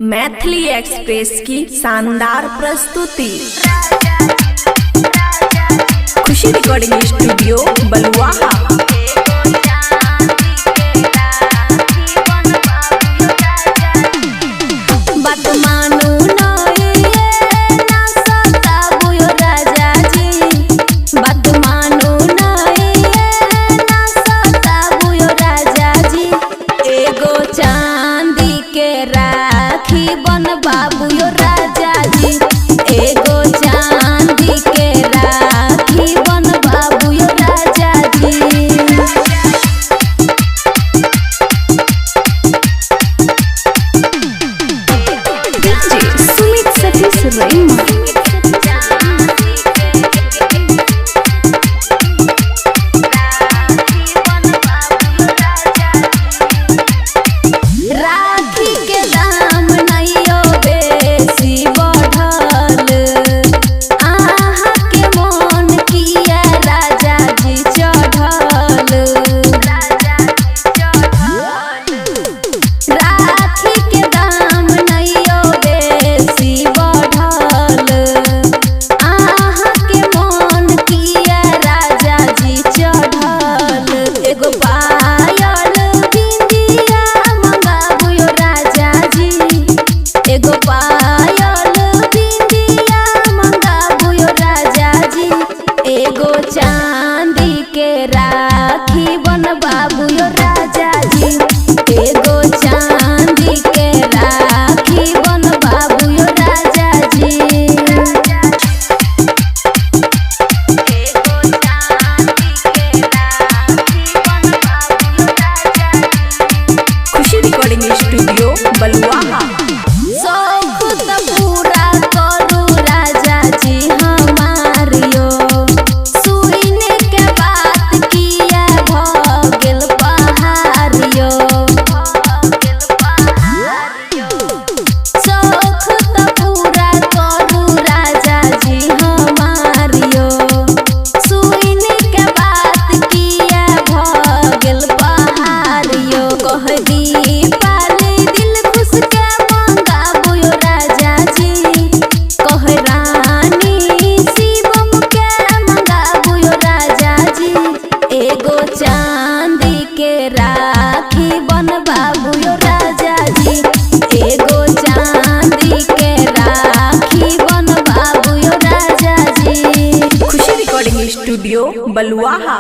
Maithili express की शानदार प्रस्तुति। खुशी रिकॉर्डिंग स्टूडियो बलुआहा। बाबू यो राजा जी एगो चांदी के राखी बन बाबू यो राजा जी। डीजे सुमित सतीश रईमा। चांदी के राखी बन बाबू यो राजा जी एगो चांदी के राखी बन बाबू यो राजा जी। एगो चांदी के राखी बन बाबू यो राजा जी। खुशी रिकॉर्डिंग स्टूडियो बलुआहा। पूरा करू राजा जी हमारियो चांदी के राखी बन बाबू यो राजा जी एगो चांदी के राखी बन बाबू यो राजा जी। खुशी रिकॉर्डिंग स्टूडियो बलुआहा।